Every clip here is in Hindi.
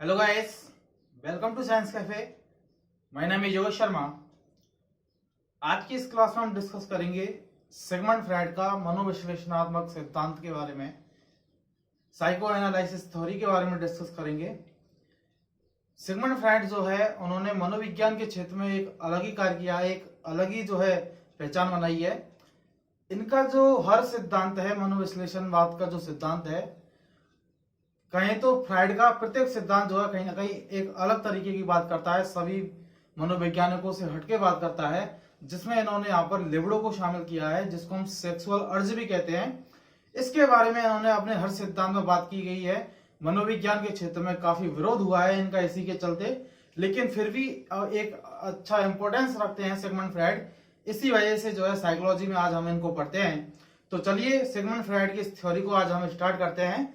Hello guys, welcome to science cafe. My name is Yogesh Sharma. आज की इस क्लास में हम डिस्कस करेंगे सिगमंड फ्रायड का मनोविश्लेषणात्मक सिद्धांत के बारे में, साइको एनालिसिस थ्योरी के बारे में डिस्कस करेंगे। सिगमंड फ्रायड जो है उन्होंने मनोविज्ञान के क्षेत्र में एक अलग ही कार्य किया, एक अलग ही जो है पहचान बनाई है। इनका जो हर सिद्धांत है, मनोविश्लेषणवाद का जो सिद्धांत है, कहें तो फ्रायड का प्रत्येक सिद्धांत जो है कहीं ना कहीं एक अलग तरीके की बात करता है, सभी मनोवैज्ञानिकों से हटके बात करता है, जिसमें इन्होंने यहाँ पर लिबिडो को शामिल किया है, जिसको हम सेक्सुअल अर्ज भी कहते हैं। इसके बारे में इन्होंने अपने हर सिद्धांत में बात की गई है। मनोविज्ञान के क्षेत्र में काफी विरोध हुआ है इनका इसी के चलते, लेकिन फिर भी एक अच्छा इंपॉर्टेंस रखते हैं सिगमंड फ्रायड। इसी वजह से जो है साइकोलॉजी में आज हम इनको पढ़ते हैं। तो चलिए सिगमंड फ्रायड की इस थ्योरी को आज हम स्टार्ट करते हैं।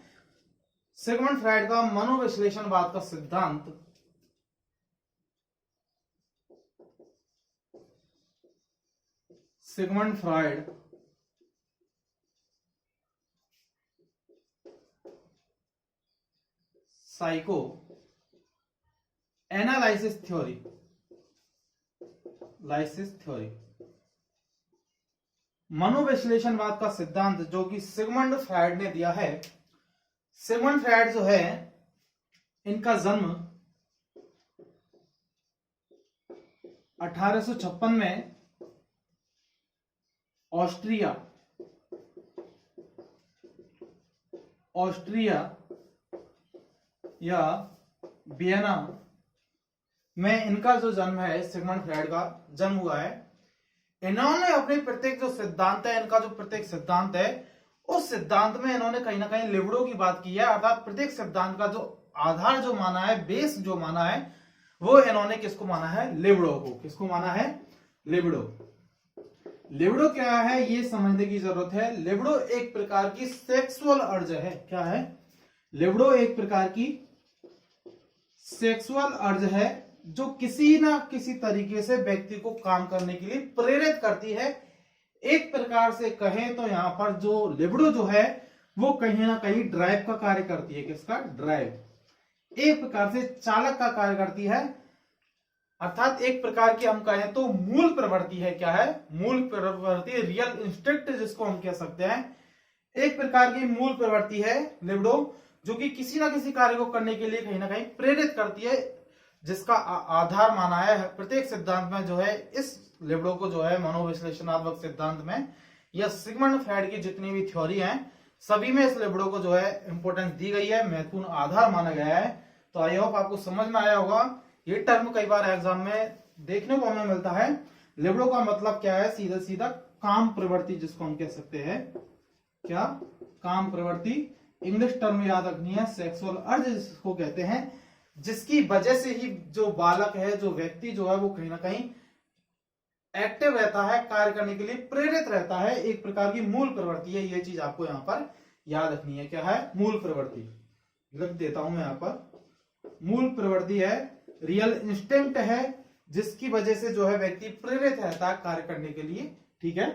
सिगमंड फ्रायड का मनोविश्लेषणवाद का सिद्धांत Sigmund Freud psycho analysis theory मनोविश्लेषणवाद का सिद्धांत जो कि सिगमंड फ्रायड ने दिया है। सिगमंड फ्रायड जो है, इनका जन्म 1856 में ऑस्ट्रिया या वियना में इनका जो जन्म है, सिगमंड फ्रायड का जन्म हुआ है। इन्होंने अपने प्रत्येक जो सिद्धांत है, इनका जो प्रत्येक सिद्धांत है, उस सिद्धांत में इन्होंने कहीं ना कहीं लिबिडो की बात की है। अर्थात प्रत्येक सिद्धांत का जो आधार जो माना है, बेस जो माना है, वो इन्होंने किसको माना है? लिबिडो को। किसको माना है? लिबिडो। लिबिडो क्या है ये समझने की जरूरत है। लिबिडो एक प्रकार की सेक्सुअल अर्ज है। क्या है? लिबिडो एक प्रकार की सेक्सुअल अर्ज है जो किसी ना किसी तरीके से व्यक्ति को काम करने के लिए प्रेरित करती है। एक प्रकार से कहें तो यहां पर जो लिबिडो जो है वो कहीं ना कहीं ड्राइव का कार्य करती है। किसका? ड्राइव। एक प्रकार से चालक का कार्य करती है। अर्थात एक प्रकार की हम कहें तो मूल प्रवृत्ति है। क्या है? मूल प्रवृत्ति, रियल इंस्टिंक्ट जिसको हम कह सकते हैं। एक प्रकार की मूल प्रवृत्ति है लिबिडो, जो कि किसी ना किसी कार्य को करने के लिए कहीं ना कहीं प्रेरित करती है, जिसका आधार माना है प्रत्येक सिद्धांत में जो है। इस लिबिडो को जो है मनोविश्लेषणात्मक सिद्धांत में या सिगमंड फ्रायड की जितनी भी थ्योरी हैं, सभी में इस लिबिडो को जो है इंपॉर्टेंस दी गई है, महत्वपूर्ण आधार माना गया है। तो आई होप आपको समझ में आया होगा। ये टर्म कई बार एग्जाम में देखने को हमें मिलता है। लिबिडो का मतलब क्या है? सीधा सीधा काम प्रवृत्ति, जिसको हम कह सकते हैं। क्या? काम प्रवृत्ति। इंग्लिश टर्म याद रखनी है, सेक्सुअल अर्ज जिसको कहते हैं, जिसकी वजह से ही जो बालक है, जो व्यक्ति जो है, वो कहीं ना कहीं एक्टिव रहता है, कार्य करने के लिए प्रेरित रहता है। एक प्रकार की मूल प्रवृत्ति है। ये चीज आपको यहां पर याद रखनी है। क्या है? मूल प्रवृत्ति। लिख देता हूं मैं यहां पर। मूल प्रवृत्ति है, रियल इंस्टिंक्ट है, जिसकी वजह से जो है व्यक्ति प्रेरित रहता है कार्य करने के लिए। ठीक है,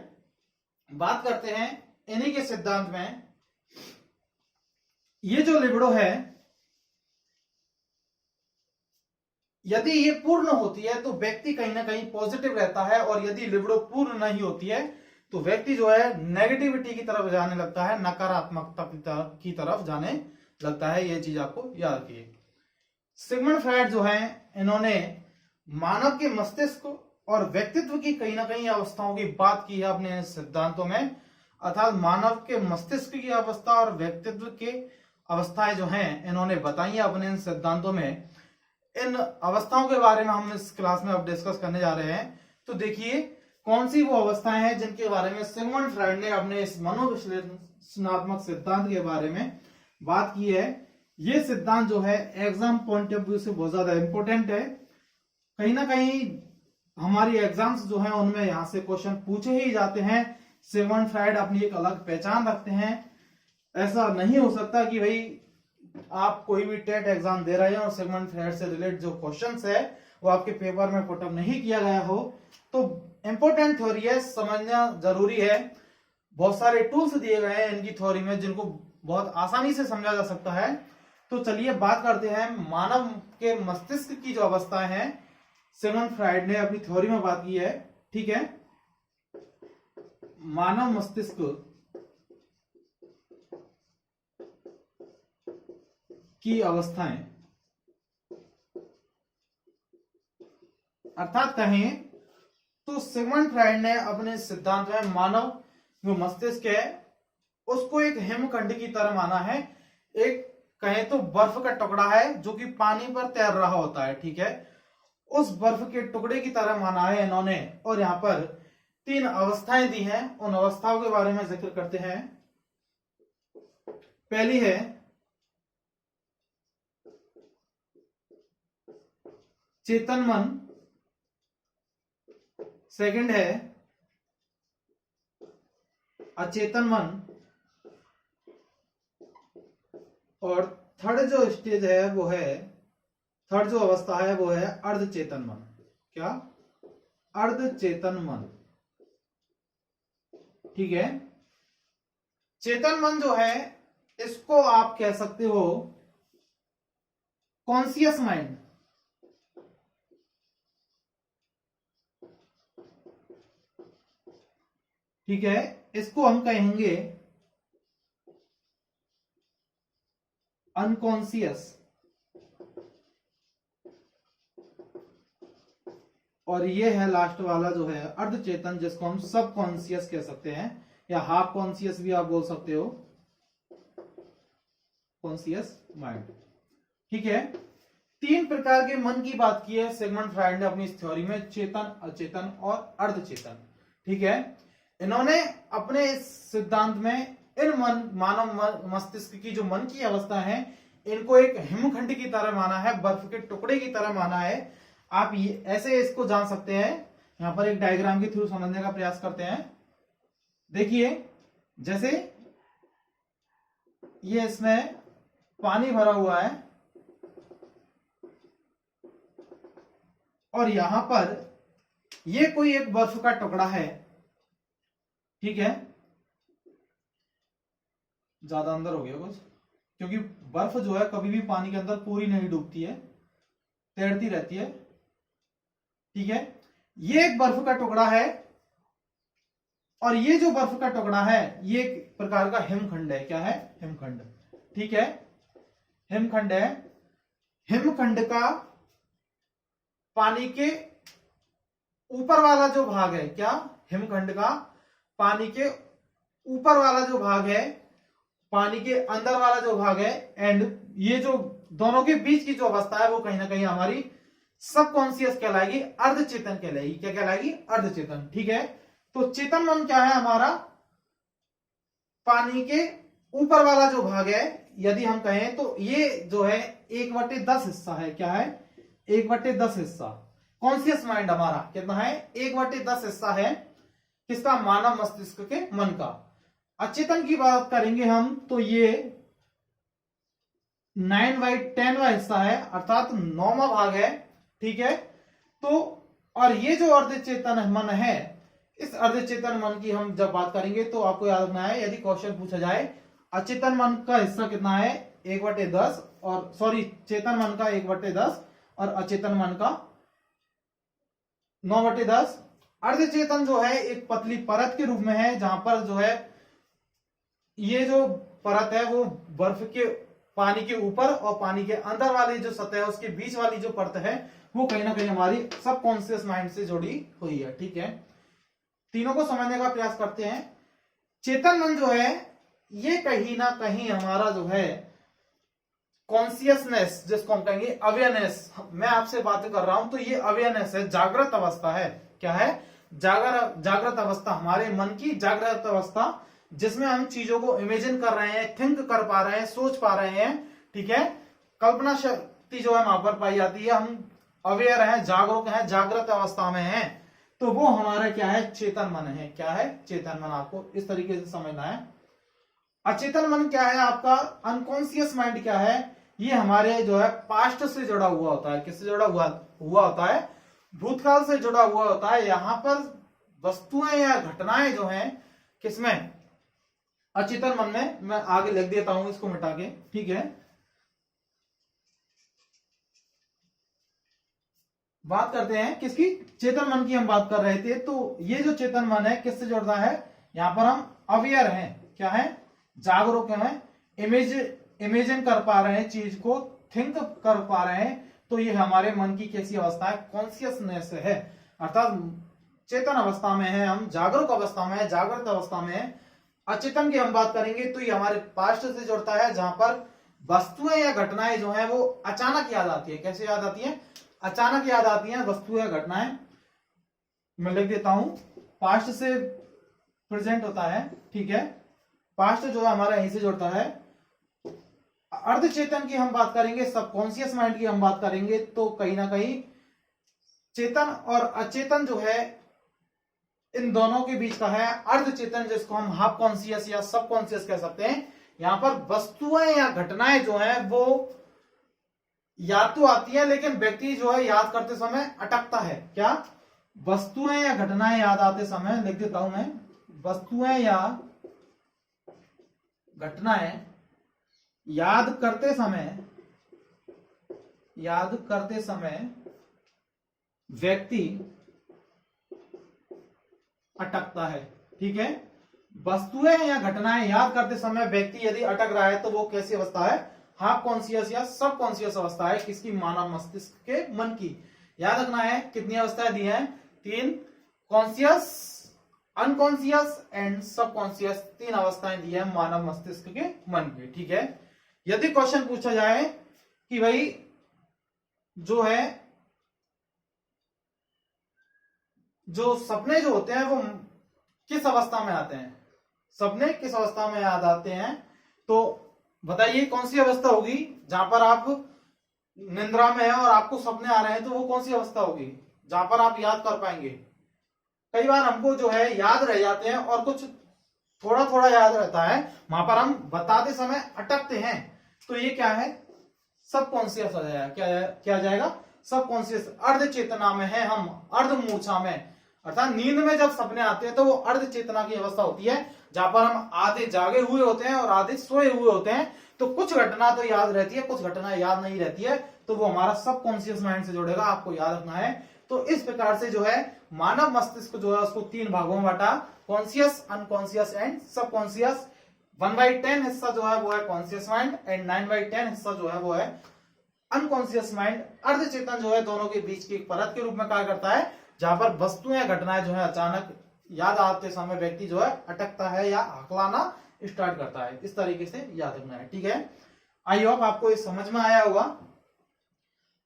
बात करते हैं इन्हीं के सिद्धांत में। ये जो लिबिडो है, यदि ये पूर्ण होती है तो व्यक्ति कहीं ना कहीं पॉजिटिव रहता है, और यदि लिबिडो पूर्ण नहीं होती है तो व्यक्ति जो है नेगेटिविटी की तरफ जाने लगता है, नकारात्मकता की तरफ जाने लगता है। ये चीज आपको याद रखिए। सिगमंड फ्रायड जो है, इन्होंने मानव के मस्तिष्क और व्यक्तित्व की कहीं ना कहीं अवस्थाओं की बात की है अपने सिद्धांतों में। अर्थात मानव के मस्तिष्क की अवस्था और व्यक्तित्व के अवस्थाएं जो हैं, इन्होंने बताई है अपने इन सिद्धांतों में। इन अवस्थाओं के बारे में हम इस क्लास में अब डिस्कस करने जा रहे हैं। तो देखिए कौन सी वो अवस्थाएं हैं जिनके बारे में सिगमंड फ्रायड ने अपने इस मनोविश्लेषणात्मक सिद्धांत के बारे में बात की है। ये सिद्धांत जो है एग्जाम पॉइंट ऑफ व्यू से बहुत ज्यादा इंपॉर्टेंट है। कहीं ना कहीं हमारी एग्जाम्स जो है उनमें यहां से क्वेश्चन पूछे ही जाते हैं। सिगमंड फ्रायड अपनी एक अलग पहचान रखते हैं। ऐसा नहीं हो सकता कि भाई आप कोई भी टेट एग्जाम दे रहे हैं और सिगमंड फ्रायड से रिलेटेड जो क्वेश्चंस है वो आपके पेपर में पुटअप नहीं किया गया हो। तो इंपॉर्टेंट थ्योरी है, समझना जरूरी है। बहुत सारे टूल्स दिए गए हैं इनकी थ्योरी में, जिनको बहुत आसानी से समझा जा सकता है। तो चलिए बात करते हैं मानव के मस्तिष्क की जो अवस्थाएं हैं, सिगमंड फ्राइड ने अपनी थ्योरी में बात की है। ठीक है, मानव मस्तिष्क की अवस्थाएं, अर्थात कहें तो सिगमंड फ्राइड ने अपने सिद्धांत में मानव जो मस्तिष्क है उसको एक हिमखंड की तरह माना है। एक कहें तो बर्फ का टुकड़ा है जो कि पानी पर तैर रहा होता है। ठीक है, उस बर्फ के टुकड़े की तरह माना है इन्होंने। और यहां पर 3 अवस्थाएं दी हैं, उन अवस्थाओं के बारे में जिक्र करते हैं। पहली है चेतन मन, सेकंड है अचेतन मन, और थर्ड जो स्टेज है वो है, थर्ड जो अवस्था है वो है अर्धचेतन मन। क्या? अर्धचेतन मन। ठीक है, चेतन मन जो है इसको आप कह सकते हो कॉन्शियस माइंड। ठीक है, इसको हम कहेंगे अनकॉन्शियस, और ये है लास्ट वाला जो है अर्धचेतन, जिसको हम सब कॉन्शियस कह सकते हैं या हाफ कॉन्शियस भी आप बोल सकते हो, कॉन्शियस माइंड। ठीक है, 3 प्रकार के मन की बात की है सिगमंड फ्राइड ने अपनी इस थ्योरी में, चेतन, अचेतन और अर्धचेतन। ठीक है, इन्होंने अपने इस सिद्धांत में इन मानव मस्तिष्क की जो मन की अवस्था है इनको एक हिमखंड की तरह माना है, बर्फ के टुकड़े की तरह माना है। आप ये ऐसे इसको जान सकते हैं, यहां पर एक डायग्राम के थ्रू समझने का प्रयास करते हैं। देखिए, जैसे ये इसमें पानी भरा हुआ है और यहां पर ये कोई एक बर्फ का टुकड़ा है। ठीक है, ज्यादा अंदर हो गया कुछ, क्योंकि बर्फ जो है कभी भी पानी के अंदर पूरी नहीं डूबती है, तैरती रहती है। ठीक है, ये एक बर्फ का टुकड़ा है और ये जो बर्फ का टुकड़ा है ये एक प्रकार का हिमखंड है। क्या है? हिमखंड। ठीक है, हिमखंड है। हिमखंड का पानी के ऊपर वाला जो भाग है, क्या? हिमखंड का पानी के ऊपर वाला जो भाग है, पानी के अंदर वाला जो भाग है, एंड ये जो दोनों के बीच की जो अवस्था है वो कहीं ना कहीं हमारी सबकॉन्शियस कहलाएगी, अर्धचेतन कहलाएगी। क्या कहलाएगी? अर्धचेतन। ठीक है, तो चेतन मन क्या है हमारा? पानी के ऊपर वाला जो भाग है, यदि हम कहें तो ये जो है 1/10 हिस्सा है। क्या है? 1/10 हिस्सा। कॉन्शियस माइंड हमारा कितना है? 1/10 हिस्सा है किसका? मानव मस्तिष्क के मन का। अचेतन की बात करेंगे हम तो ये 9/10 हिस्सा है, अर्थात 9वां भाग है। ठीक है, तो और ये जो अर्धचेतन मन है, इस अर्धचेतन मन की हम जब बात करेंगे तो आपको याद रखना है, यदि क्वेश्चन पूछा जाए अचेतन मन का हिस्सा कितना है? 1/10, और सॉरी चेतन मन का 1/10 और अचेतन मन का 9/10। अर्धचेतन जो है एक पतली परत के रूप में है, जहां पर जो है ये जो परत है वो बर्फ के पानी के ऊपर और पानी के अंदर वाली जो सतह है उसके बीच वाली जो परत है वो कहीं ना कहीं हमारी सबकॉन्शियस माइंड से जुड़ी हुई है। ठीक है, तीनों को समझने का प्रयास करते हैं। चेतन मन जो है ये कहीं ना कहीं हमारा जो है कॉन्शियसनेस, जिसको हम कहेंगे अवेयरनेस, मैं आपसे बात कर रहा हूं तो ये अवेयरनेस है, जागृत अवस्था है। क्या है? जागृत अवस्था, हमारे मन की जागृत अवस्था, जिसमें हम चीजों को इमेजिन कर रहे हैं, थिंक कर पा रहे हैं, सोच पा रहे हैं। ठीक है, कल्पना शक्ति जो है वहां पर पाई जाती है, हम अवेयर हैं, जागरूक हैं, जागृत अवस्था में हैं, तो वो हमारा क्या है? चेतन मन है। क्या है? चेतन मन। आपको इस तरीके से समझना है। अचेतन मन क्या है आपका? अनकॉन्शियस माइंड क्या है? ये हमारे जो है पास्ट से जुड़ा हुआ होता है। किससे जुड़ा हुआ होता है? भूतकाल से जुड़ा हुआ होता है। यहां पर वस्तुएं या घटनाएं जो हैं किसमें? अचेतन मन में। मैं आगे लिख देता हूं इसको मिटा के। ठीक है, बात करते हैं किसकी, चेतन मन की हम बात कर रहे थे। तो ये जो चेतन मन है किससे जुड़ता है, यहां पर हम अवेयर हैं, क्या है, जागरूक हैं, इमेजिन कर पा रहे हैं, चीज को थिंक कर पा रहे हैं। तो ये हमारे मन की कैसी अवस्था है, कॉन्शियसनेस है, अर्थात चेतन अवस्था में है, हम जागरूक अवस्था में है, जागृत अवस्था में है। अचेतन की हम बात करेंगे तो ये हमारे पास्ट से जुड़ता है, जहां पर वस्तुएं या घटनाएं जो है वो अचानक याद आती है। कैसे याद आती है, अचानक याद आती हैं वस्तुएं या घटनाएं। मैं लिख देता हूं, पास्ट से प्रेजेंट होता है, ठीक है, पास्ट जो है हमारा यहीं से जुड़ता है। अर्धचेतन की हम बात करेंगे, सबकॉन्शियस माइंड की हम बात करेंगे, तो कहीं ना कहीं चेतन और अचेतन जो है इन दोनों के बीच का है अर्धचेतन, जिसको हम हाफ कॉन्शियस या सबकॉन्शियस कह सकते हैं। यहां पर वस्तुएं या घटनाएं जो है वो याद तो आती है, लेकिन व्यक्ति जो है याद करते समय अटकता है। क्या, वस्तुएं या घटनाएं याद आते समय, लिख देता हूं मैं, वस्तुएं या घटनाएं याद करते समय व्यक्ति अटकता है, ठीक है। वस्तुएं या घटनाएं याद करते समय व्यक्ति यदि अटक रहा है तो वो कैसी अवस्था है, हाफ कॉन्शियस या सब कॉन्शियस अवस्था है, किसकी, मानव मस्तिष्क के मन की। याद रखना है कितनी अवस्थाएं दी हैं, 3, कॉन्शियस, अनकॉन्शियस एंड सबकॉन्शियस, 3 अवस्थाएं दी है मानव मस्तिष्क के मन की, ठीक है। यदि क्वेश्चन पूछा जाए कि भाई जो है, जो सपने जो होते हैं वो किस अवस्था में आते हैं, सपने किस अवस्था में याद आते हैं, तो बताइए कौन सी अवस्था होगी जहां पर आप निद्रा में है और आपको सपने आ रहे हैं, तो वो कौन सी अवस्था होगी जहां पर आप याद कर पाएंगे। कई बार हमको जो है याद रह जाते हैं और कुछ थोड़ा थोड़ा याद रहता है, वहां पर हम बताते समय अटकते हैं, तो ये क्या है, सबकॉन्शियस आ जाएगा। क्या जाएगा, सबकॉन्शियस। अर्ध चेतना में है हम, अर्ध मूर्छा में, अर्थात नींद में जब सपने आते हैं तो वो अर्ध चेतना की अवस्था होती है, जहां पर हम आधे जागे हुए होते हैं और आधे सोए हुए होते हैं। तो कुछ घटना तो याद रहती है, कुछ घटना याद नहीं रहती है, तो वो हमारा सबकॉन्शियस माइंड से जुड़ेगा, आपको याद रखना है। तो इस प्रकार से जो है मानव मस्तिष्क जो है उसको 3 भागों में बांटा, कॉन्शियस, अनकॉन्शियस एंड सबकॉन्शियस। 1/10 हिस्सा जो है वो है कॉन्शियस माइंड एंड 9/10 हिस्सा जो है वो है अनकॉन्शियस माइंड। अर्धचेतन जो है दोनों के बीच की एक परत के रूप में कार्य करता है, जहां पर वस्तुएं या घटनाएं जो है अचानक याद आते समय व्यक्ति जो है अटकता है या हकलाना स्टार्ट करता है। इस तरीके से याद रखना है, ठीक है। आई होप आपको ये समझ में आया होगा।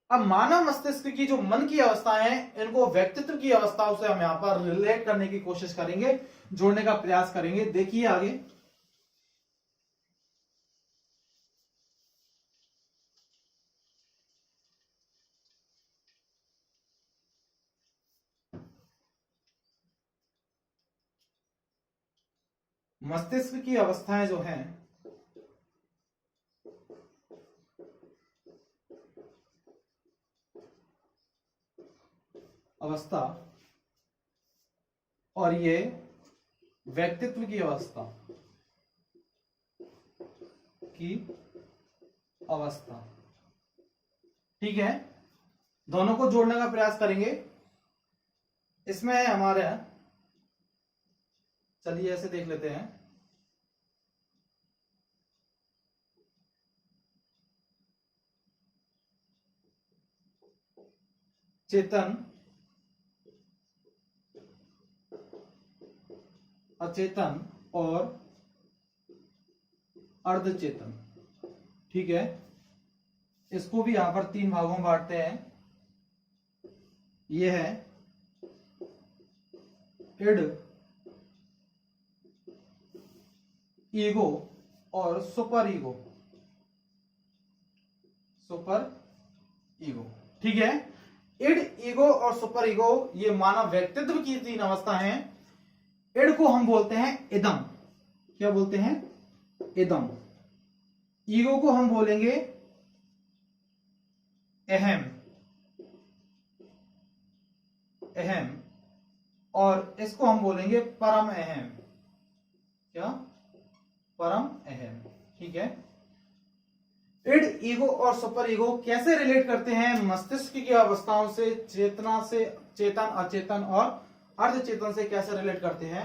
अब मानव मस्तिष्क की जो मन की अवस्थाएं हैं, इनको व्यक्तित्व की अवस्थाओं से हम यहां पर रिलेट करने की कोशिश करेंगे, जोड़ने का प्रयास करेंगे। देखिए आगे, मस्तिष्क की अवस्थाएं जो हैं, अवस्था, और ये व्यक्तित्व की अवस्था ठीक है। दोनों को जोड़ने का प्रयास करेंगे। इसमें हमारे, चलिए ऐसे देख लेते हैं, चेतन, अचेतन और अर्धचेतन, ठीक है। इसको भी यहां पर 3 भागों में बांटते हैं। ये है इड, ईगो और सुपर ईगो, ठीक है। इड, ईगो और सुपर ईगो ये मानव व्यक्तित्व की 3 अवस्था हैं। इड को हम बोलते हैं इदम, क्या बोलते हैं, इदम। ईगो को हम बोलेंगे अहम, और इसको हम बोलेंगे परम अहम, क्या, परम अहम, ठीक है। इड, ईगो और सुपर ईगो कैसे रिलेट करते हैं मस्तिष्क की अवस्थाओं से, चेतना से, चेतन, अचेतन और अर्धचेतन से कैसे रिलेट करते हैं।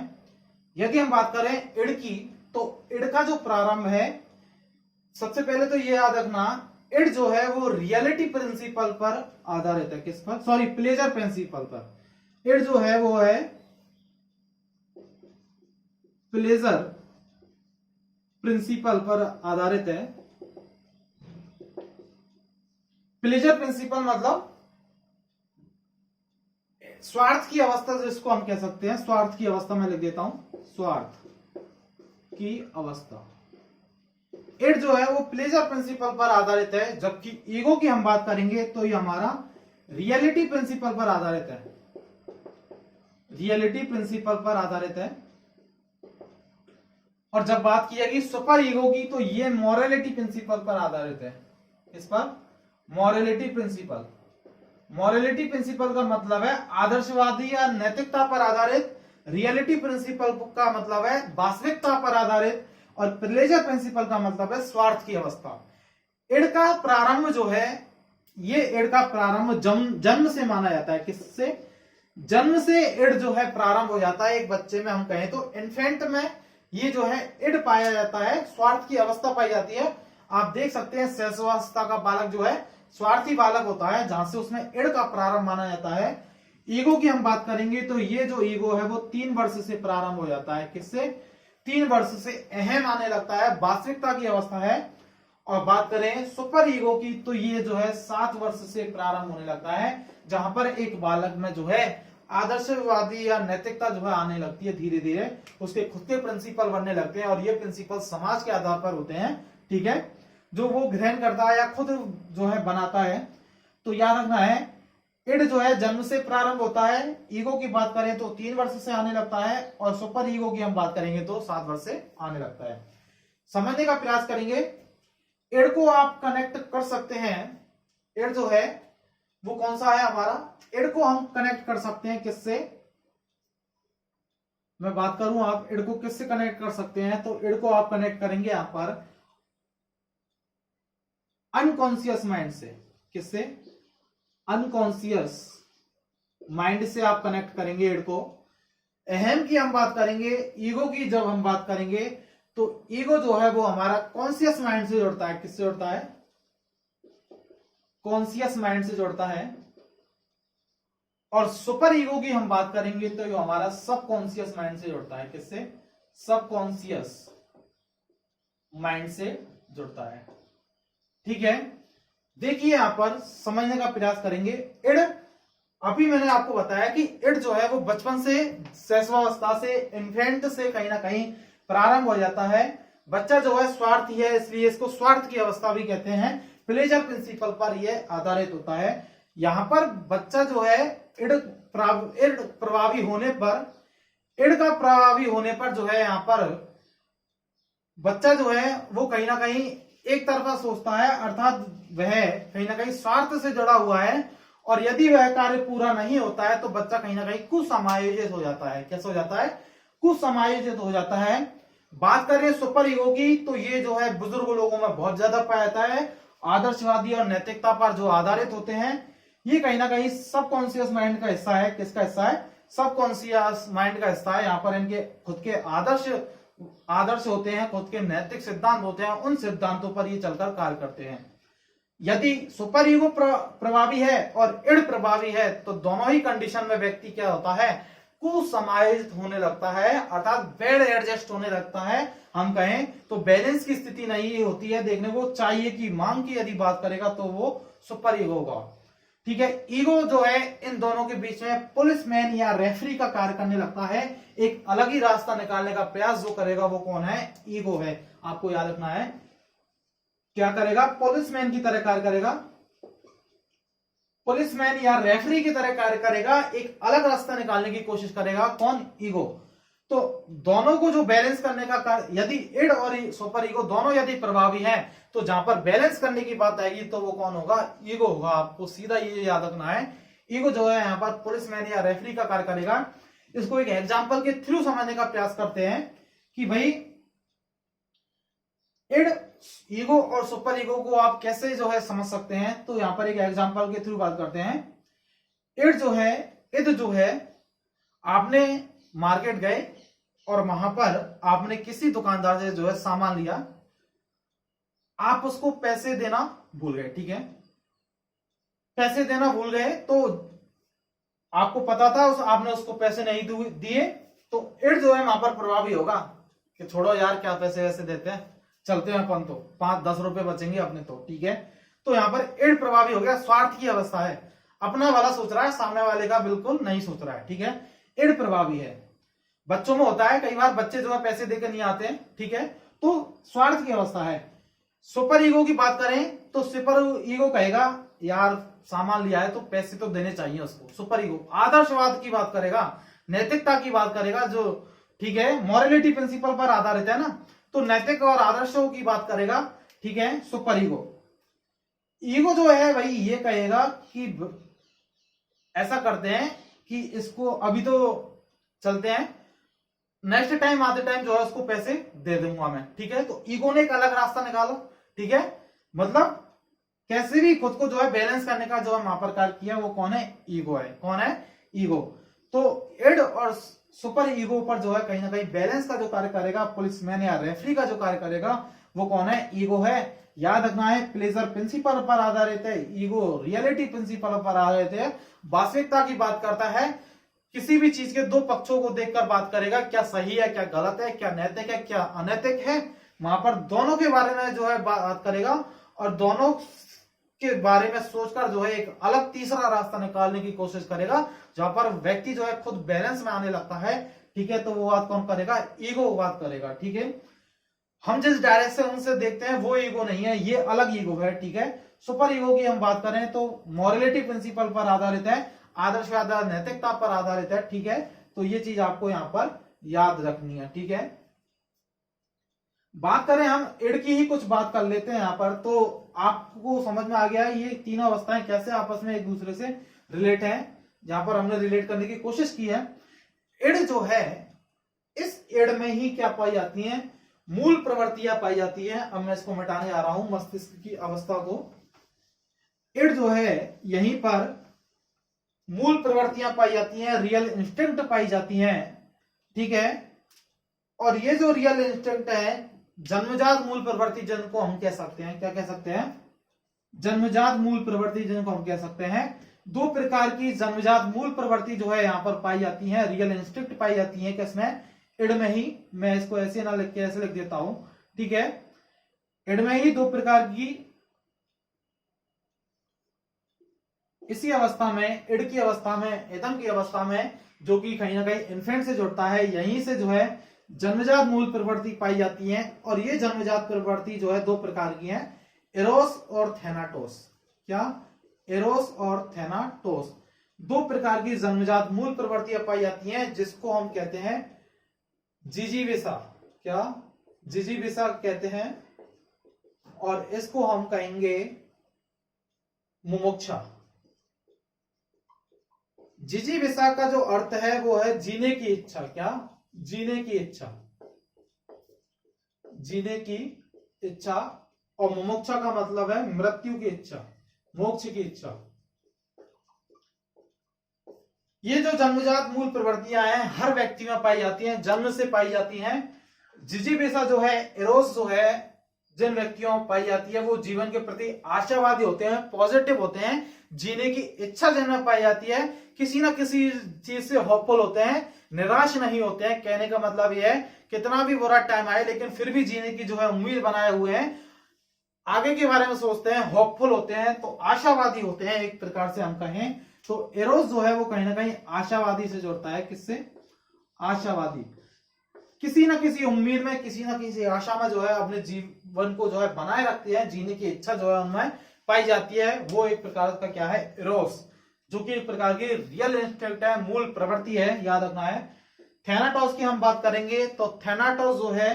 यदि हम बात करें इड की, तो इड का जो प्रारंभ है, सबसे पहले तो ये याद रखना, इड जो है वो रियलिटी प्रिंसिपल पर आधारित है। किस पर? सॉरी, प्लेजर प्रिंसिपल पर। इड जो है वो है प्लेजर प्रिंसिपल पर आधारित है। प्लेजर प्रिंसिपल मतलब स्वार्थ की अवस्था, जिसको हम कह सकते हैं स्वार्थ की अवस्था, में लिख देता हूं स्वार्थ की अवस्था। इड जो है वो प्लेजर प्रिंसिपल पर आधारित है, जबकि ईगो की हम बात करेंगे तो ये हमारा रियलिटी प्रिंसिपल पर आधारित है। रियलिटी प्रिंसिपल पर आधारित है। और जब बात की जाएगी सुपर ईगो की, तो ये मॉरलिटी प्रिंसिपल पर आधारित है। इस पर मॉरलिटी प्रिंसिपल। मॉरलिटी प्रिंसिपल का मतलब है आदर्शवादी या नैतिकता पर आधारित। रियलिटी प्रिंसिपल का मतलब है वास्तविकता पर आधारित। और प्लेजर प्रिंसिपल का मतलब है स्वार्थ की अवस्था। इड का प्रारंभ जो है, ये इड का प्रारंभ जन्म से माना जाता है। किससे? जन्म से इड जो है प्रारंभ हो जाता है। एक बच्चे में हम कहें तो इन्फेंट में ये जो है इड पाया जाता है, स्वार्थ की अवस्था पाई जाती है। आप देख सकते हैं शैशवावस्था का बालक जो है स्वार्थी बालक होता है, जहां से उसमें इड का प्रारंभ माना जाता है। ईगो की हम बात करेंगे तो ये जो ईगो है वो 3 वर्ष से प्रारंभ हो जाता है। किससे? 3 वर्ष से अहम आने लगता है, वास्तविकता की अवस्था है। और बात करें सुपर ईगो की, तो ये जो है 7 वर्ष से प्रारंभ होने लगता है, जहां पर एक बालक में जो है आदर्शवादी या नैतिकता जो है आने लगती है। धीरे धीरे उसके खुद के प्रिंसिपल बनने लगते हैं, और ये प्रिंसिपल समाज के आधार पर होते हैं। ठीक है, जो वो ग्रहण करता है या खुद जो है बनाता है। तो याद रखना है, इड जो है जन्म से प्रारंभ होता है। ईगो की बात करें तो 3 वर्ष से आने लगता है, और सुपर ईगो की हम बात करेंगे तो 7 वर्ष से आने लगता है। समझने का प्रयास करेंगे। इड को आप कनेक्ट कर सकते हैं। इड जो है वो कौन सा है हमारा? इड को हम कनेक्ट कर सकते हैं किससे? मैं बात करूं, आप इड को किससे कनेक्ट कर सकते हैं? तो इड को आप कनेक्ट करेंगे यहां पर अनकॉन्शियस माइंड से। किससे? अनकॉन्शियस माइंड से आप कनेक्ट करेंगे इड को। अहम की हम बात करेंगे, ईगो की जब हम बात करेंगे तो ईगो जो है वो हमारा कॉन्शियस माइंड से जुड़ता है। किससे जुड़ता है? कॉन्शियस माइंड से जुड़ता है। और सुपर ईगो की हम बात करेंगे तो ये हमारा सबकॉन्शियस माइंड से जुड़ता है। किससे? सबकॉन्शियस माइंड से जुड़ता है। ठीक है, देखिए यहां पर समझने का प्रयास करेंगे। इड, अभी मैंने आपको बताया कि इड जो है वो बचपन से, शैशवावस्था से, इन्फेंट से कहीं ना कहीं प्रारंभ हो जाता है। बच्चा जो है स्वार्थी है, इसलिए इसको स्वार्थ की अवस्था भी कहते हैं। प्लेजर प्रिंसिपल पर यह आधारित होता है। यहां पर बच्चा जो है इड प्रभावी होने पर, इड का प्रभावी होने पर जो है यहां पर बच्चा जो है वो कहीं ना कहीं एक तरफा सोचता है, अर्थात वह कहीं ना कहीं स्वार्थ से जुड़ा हुआ है। और यदि वह कार्य पूरा नहीं होता है तो बच्चा कहीं ना कहीं कुसमायोजित हो जाता है। कैसे हो जाता है? कुसमायोजित हो जाता है। बात करें सुपर ईगो की, तो ये जो है बुजुर्ग लोगों में बहुत ज्यादा पाया जाता है। आदर्शवादी और नैतिकता पर जो आधारित होते हैं, ये कहीं ना कहीं सबकॉन्शियस माइंड का हिस्सा है। किसका हिस्सा है? सबकॉन्शियस माइंड का हिस्सा है। यहाँ पर इनके खुद के आदर्श होते हैं, खुद के नैतिक सिद्धांत होते हैं, उन सिद्धांतों पर ये चलकर कार्य करते हैं। यदि सुपर ईगो प्रभावी है और इड प्रभावी है, तो दोनों ही कंडीशन में व्यक्ति क्या होता है? कुसमायोजित होने लगता है, अर्थात बैड एडजस्ट होने लगता है। हम कहें तो बैलेंस की स्थिति नहीं होती है देखने को। चाहिए की मांग की यदि बात करेगा तो वो सुपर ईगो होगा। ठीक है, ईगो जो है इन दोनों के बीच में पुलिसमैन या रेफरी का कार्य करने लगता है। एक अलग ही रास्ता निकालने का प्रयास जो करेगा वो कौन है? ईगो है। आपको याद रखना है, क्या करेगा? पुलिसमैन की तरह कार्य करेगा, पुलिसमैन या रेफरी की तरह कार्य करेगा। एक अलग रास्ता निकालने की कोशिश करेगा। कौन? ईगो। तो दोनों को जो बैलेंस करने का कार्य, यदि इड और सुपर ईगो दोनों यदि प्रभावी हैं, तो जहां पर बैलेंस करने की बात आएगी तो वो कौन होगा? ईगो होगा। आपको सीधा ये याद रखना है, ईगो जो है यहाँ पर पुलिसमैन या रेफरी का कार्य करेगा। इसको एक एग्जाम्पल के थ्रू समझने का प्रयास करते हैं कि भाई इड, ईगो और सुपर ईगो को आप कैसे जो है समझ सकते हैं, तो यहां पर एक एग्जांपल के थ्रू बात करते हैं। इड जो है, इद जो है, आपने मार्केट गए और वहां पर आपने किसी दुकानदार से जो है सामान लिया, आप उसको पैसे देना भूल गए, ठीक है, पैसे देना भूल गए, तो आपको पता था आपने उसको पैसे नहीं दिए, तो इड जो है वहां पर प्रभावी होगा कि छोड़ो यार, क्या पैसे वैसे देते हैं, चलते हैं अपन, तो 5-10 रुपए बचेंगे अपने, तो ठीक है। तो यहां पर इड प्रभावी हो गया, स्वार्थ की अवस्था है, अपना वाला सोच रहा है, सामने वाले का बिल्कुल नहीं सोच रहा है, ठीक है, इड प्रभावी है। बच्चों में होता है कई बार, बच्चे जो है पैसे देकर नहीं आते हैं, ठीक है, तो स्वार्थ की अवस्था है। सुपर ईगो की बात करें तो सुपर ईगो कहेगा यार सामान लिया है तो पैसे तो देने चाहिए उसको। सुपर ईगो आदर्शवाद की बात करेगा, नैतिकता की बात करेगा, जो ठीक है मॉरलिटी प्रिंसिपल पर आधारित है ना, तो नैतिक और आदर्शों की बात करेगा, ठीक है, सुपर ईगो। ईगो जो है भाई ये कहेगा कि ऐसा करते हैं कि इसको अभी तो चलते हैं, नेक्स्ट टाइम आते टाइम जो है उसको पैसे दे दूंगा मैं, ठीक है। तो ईगो ने एक अलग रास्ता निकाला, ठीक है, मतलब कैसे भी खुद को जो है बैलेंस करने का जो है वहां पर कार्य किया, वो कौन है, ईगो है। कौन है, ईगो। तो इड और सुपर ईगो पर जो है कहीं ना कहीं बैलेंस का जो कार्य करेगा, पुलिसमैन या रेफरी का जो कार्य करेगा, वो कौन है, ईगो है। याद रखना है, प्लेजर प्रिंसिपल पर आधारित है, ईगो रियलिटी प्रिंसिपल पर आधारित है, वास्तविकता की बात करता है, किसी भी चीज के दो पक्षों को देखकर बात करेगा, क्या सही है, क्या गलत है, क्या नैतिक है, क्या अनैतिक है, वहां पर दोनों के बारे में जो है बात करेगा, और दोनों के बारे में सोचकर जो है एक अलग तीसरा रास्ता निकालने की कोशिश करेगा, जहां पर व्यक्ति जो है खुद बैलेंस में आने लगता है, ठीक है। तो वो बात कौन करेगा, ईगो बात करेगा, ठीक है। हम जिस डायरेक्शन से देखते हैं वो ईगो नहीं है, ये अलग ईगो है, ठीक है। सुपर ईगो की हम बात करें तो मॉरलिटी प्रिंसिपल पर आधारित है, आदर्शवाद नैतिकता पर आधारित है, ठीक है। तो ये चीज आपको यहां पर याद रखनी है, ठीक है। बात करें हम इड की ही कुछ बात कर लेते हैं यहां पर, तो आपको समझ में आ गया ये तीनों अवस्थाएं कैसे आपस में एक दूसरे से रिलेट हैं, जहां पर हमने रिलेट करने की कोशिश की है। इड जो है, इस इड में ही क्या पाई जाती है, मूल प्रवृत्तियां पाई जाती है। अब मैं इसको मिटाने आ रहा हूं मस्तिष्क की अवस्था को। इड जो है यहीं पर मूल प्रवृत्तियां पाई जाती हैं, रियल इंस्टिंक्ट पाई जाती हैं, ठीक है। और ये जो रियल इंस्टिंक्ट है, जन्मजात मूल प्रवृत्ति जिनको हम कह सकते हैं, क्या कह सकते हैं, जन्मजात मूल प्रवृत्ति जिनको हम कह सकते हैं। दो प्रकार की जन्मजात मूल प्रवृत्ति जो है यहां पर पाई जाती है, रियल इंस्टिंक्ट पाई जाती है, किसमें, इड में ही। मैं इसको ऐसे ना लिख के ऐसे लिख देता हूं, ठीक है। इड में ही दो प्रकार की, इसी अवस्था में, इड की अवस्था में, एदम की अवस्था में, जो कि कहीं ना कहीं इन्फेंट से जुड़ता है, यहीं से जो है जन्मजात मूल प्रवृत्ति पाई जाती है। और ये जन्मजात प्रवृत्ति जो है दो प्रकार की है, एरोस और थैनाटोस। क्या, एरोस और थैनाटोस, दो प्रकार की जन्मजात मूल प्रवृत्तियां पाई जाती हैं, जिसको हम कहते हैं जिजीविसा। क्या, जिजीविसा कहते हैं, और इसको हम कहेंगे मुमुक्षा। जिजीविसा का जो अर्थ है वो है जीने की इच्छा। क्या, जीने की इच्छा, जीने की इच्छा। और मुमुक्षा का मतलब है मृत्यु की इच्छा, मोक्ष की इच्छा। ये जो जन्मजात मूल प्रवृत्तियां हैं हर व्यक्ति में पाई जाती हैं, जन्म से पाई जाती हैं। जिजीविसा जो है, एरोस जो है, जिन व्यक्तियों में पाई जाती है वो जीवन के प्रति आशावादी होते हैं, पॉजिटिव होते हैं, जीने की इच्छा जिनमें पाई जाती है, किसी ना किसी चीज से होपफुल होते हैं, निराश नहीं होते हैं। कहने का मतलब यह है कितना भी बुरा टाइम आए लेकिन फिर भी जीने की जो है उम्मीद बनाए हुए हैं, आगे के बारे में सोचते हैं, होपफुल होते हैं, तो आशावादी होते हैं एक प्रकार से हम कहें तो। एरोस जो है वो कहीं ना कहीं आशावादी से जुड़ता है, किससे, आशावादी, किसी ना किसी उम्मीद में, किसी ना किसी आशा में जो है अपने जीवन को जो है बनाए रखते हैं, जीने की इच्छा जो है उनमें पाई जाती है। वो एक प्रकार का क्या है, एरोस, जो कि एक प्रकार की रियल इंस्टिंक्ट है, मूल प्रवृत्ति है, याद रखना है। थैनाटोस की हम बात करेंगे तो थैनाटोस जो है,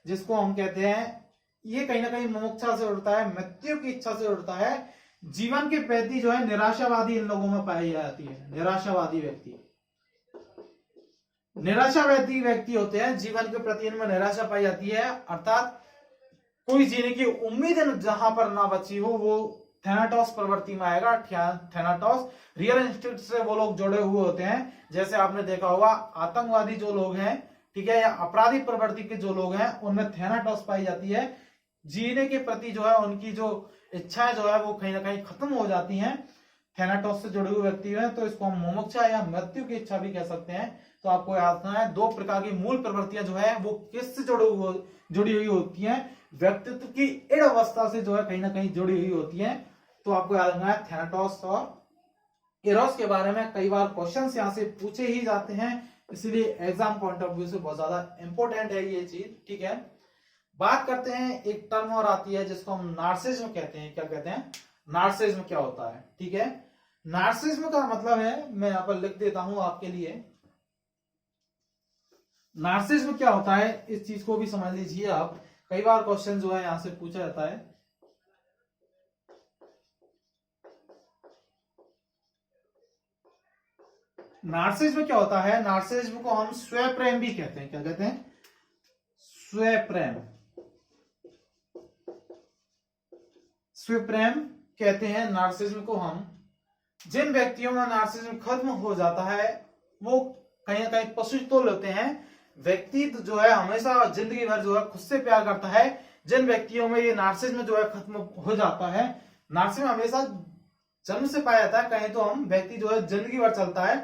जिसको हम कहते हैं, ये कहीं ना कहीं मुमुक्षा से उड़ता है, मृत्यु की इच्छा से उड़ता है, जीवन के प्रति जो है निराशावादी इन लोगों में पाई जाती है। निराशावादी व्यक्ति, निराशावादी व्यक्ति होते हैं, जीवन के प्रति इनमें निराशा पाई जाती है, अर्थात कोई जीने की उम्मीद जहां पर ना बची हो वो थैनाटोस प्रवृत्ति में आएगा। थैनाटोस रियल इंस्टिंक्ट से वो लोग जुड़े हुए होते हैं। जैसे आपने देखा होगा आतंकवादी जो लोग हैं, ठीक है, या अपराधी प्रवृत्ति के जो लोग हैं, उनमें थैनाटोस पाई जाती है। जीने के प्रति जो है उनकी जो इच्छाएं जो है वो कहीं ना कहीं खत्म हो जाती हैं। थैनाटोस से जुड़े हुए व्यक्ति हैं तो इसको हम मुमुक्षा या मृत्यु की इच्छा भी कह सकते हैं। तो आपको याद रखना है 2 प्रकार की मूल प्रवृत्तियां जो है वो किससे जुड़ी हुई होती हैं, व्यक्तित्व की इड़ अवस्था से जो है कहीं ना कहीं जुड़ी हुई होती है। तो आपको याद रखना है थैनाटोस और इरोस के बारे में कई बार क्वेश्चंस यहां से पूछे ही जाते हैं, इसलिए एग्जाम पॉइंट ऑफ व्यू से बहुत ज्यादा इंपॉर्टेंट है ये चीज, ठीक है। बात करते हैं, एक टर्म और आती है जिसको हम नार्सिज्म कहते हैं। क्या कहते हैं? नार्सिज्म क्या होता है, ठीक है। नार्सिज्म का मतलब है, मैं यहां पर लिख देता हूं आपके लिए, नार्सिज्म क्या होता है इस चीज को भी समझ लीजिए आप। कई बार क्वेश्चन जो है यहां से पूछा जाता है। नार्सिज्म क्या होता है? नार्सिज्म को हम स्वप्रेम भी कहते हैं। क्या कहते हैं? स्वप्रेम। स्वप्रेम कहते हैं नार्सिज्म को हम। जिन व्यक्तियों में नार्सिज्म खत्म हो जाता है वो कहीं ना कहीं पशु तो लेते हैं। व्यक्ति जो है हमेशा जिंदगी भर जो है खुद से प्यार करता है। जिन व्यक्तियों में ये नार्सिज्म जो है खत्म हो जाता है, नार्सिज्म हमेशा जन्म से पाया जाता है, कहें तो हम व्यक्ति जो है जिंदगी भर चलता है।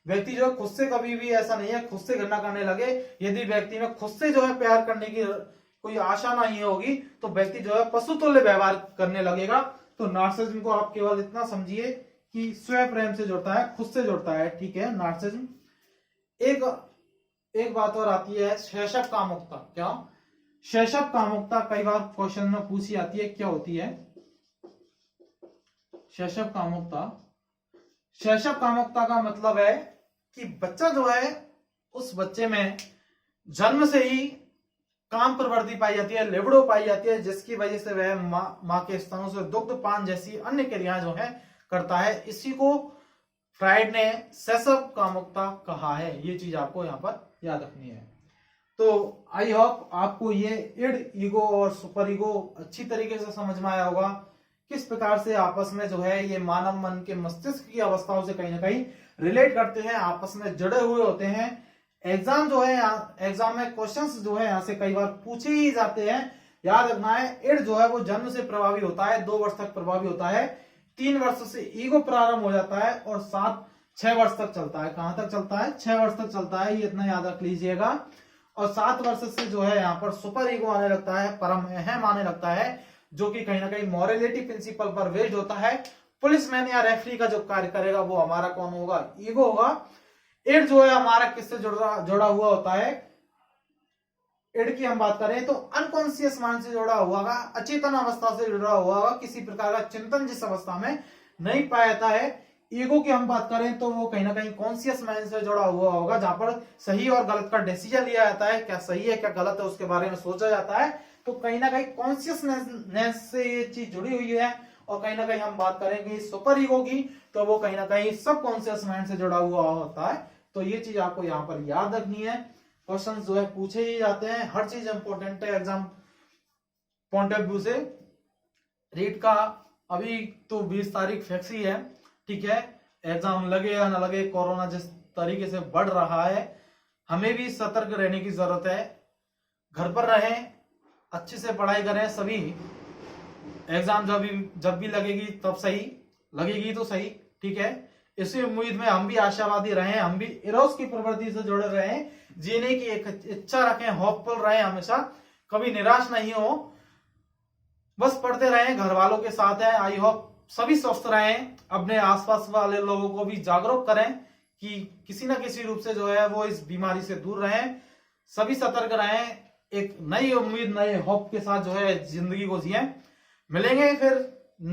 व्यक्ति जो है खुद से कभी भी ऐसा नहीं है खुद से घृणा करने लगे। यदि व्यक्ति में खुद से जो है प्यार करने की कोई आशा नहीं होगी तो व्यक्ति जो है पशु तुल्य व्यवहार करने लगेगा। तो नार्सिज्म को आप केवल इतना समझिए कि स्वयं प्रेम से जुड़ता है, खुद से जुड़ता है, ठीक है, नार्सिज्म। एक बात और आती है शैशव कामुकता। क्या? शैशव कामुकता कई बार क्वेश्चन में पूछी जाती है, क्या होती है शैशव कामुकता? शैशव कामुकता का मतलब है कि बच्चा जो है उस बच्चे में जन्म से ही काम प्रवृत्ति पाई जाती है, लिबिडो पाई जाती है, जिसकी वजह से वह मां के स्तनों से दुग्धपान जैसी अन्य क्रियाएं जो है करता है। इसी को फ्राइड ने शैशव कामुकता कहा है। ये चीज आपको यहाँ पर याद रखनी है। तो आई होप आपको ये इड, ईगो और सुपर ईगो अच्छी तरीके से समझ में आया होगा। किस प्रकार से आपस में जो है ये मानव मन के मस्तिष्क की अवस्थाओं से कहीं ना कहीं रिलेट करते हैं, आपस में जुड़े हुए होते हैं। एग्जाम जो है एग्जाम में क्वेश्चंस जो है यहाँ से कई बार पूछे ही जाते हैं। याद रखना है इड जो है वो जन्म से प्रभावी होता है, 2 वर्ष तक प्रभावी होता है। 3 वर्ष से ईगो प्रारंभ हो जाता है और 6 वर्ष तक चलता है। कहां तक चलता है? 6 वर्ष तक चलता है, ये इतना याद रख लीजिएगा। और 7 वर्ष से जो है यहाँ पर सुपर ईगो आने लगता है, परम अहम आने लगता है, जो कि कहीं ना कहीं मॉरलिटी प्रिंसिपल पर बेस्ड होता है। पुलिसमैन या रेफरी का जो कार्य करेगा वो हमारा कौन होगा? ईगो होगा। इड जो है हमारा किससे जुड़ा हुआ होता है? इड की हम बात करें तो अनकॉन्शियस माइंड से जुड़ा हुआ होगा, अचेतन अवस्था से जुड़ा हुआ होगा, किसी प्रकार का चिंतन जिस अवस्था में नहीं पाया जाता है। ईगो की हम बात करें तो वो कहीं ना कहीं कॉन्शियस माइंड से जुड़ा हुआ होगा, जहां पर सही और गलत का डिसीजन लिया जाता है, क्या सही है क्या गलत है उसके बारे में सोचा जाता है। तो कहीं ना कहीं कॉन्शियसनेस से ये चीज जुड़ी हुई है। और कहीं ना कहीं हम बात करेंगे सुपर ईगो की तो वो कहीं ना कहीं सब कॉन्शियस माइंड से जुड़ा हुआ होता है। तो ये चीज आपको यहाँ पर याद रखनी है। क्वेश्चन जो है पूछे ही जाते हैं, हर चीज इंपॉर्टेंट है एग्जाम पॉइंट ऑफ व्यू से। रीट का अभी तो 20 तारीख फिक्स ही है, ठीक है। एग्जाम लगे या ना लगे, कोरोना जिस तरीके से बढ़ रहा है हमें भी सतर्क रहने की जरूरत है। घर पर रहें, अच्छे से पढ़ाई करें सभी। एग्जाम जब भी लगेगी तब सही, लगेगी तो सही, ठीक है। इसी उम्मीद में हम भी आशावादी रहें, हम भी इरोस की प्रवृत्ति से जुड़े रहें, जीने की एक इच्छा रखें, होपफुल रहें, हमेशा कभी निराश नहीं हो, बस पढ़ते रहें, घर वालों के साथ हैं। आई होप सभी स्वस्थ रहें, अपने आसपास वाले लोगों को भी जागरूक करें कि किसी न किसी रूप से जो है वो इस बीमारी से दूर रहें, सभी सतर्क रहें, एक नई उम्मीद नए होप के साथ जो है जिंदगी को जिएं। मिलेंगे फिर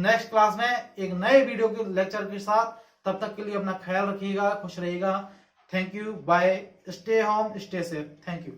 नेक्स्ट क्लास में एक नए वीडियो के लेक्चर के साथ। तब तक के लिए अपना ख्याल रखिएगा, खुश रहिएगा। Thank you, bye, stay home, stay safe, thank you.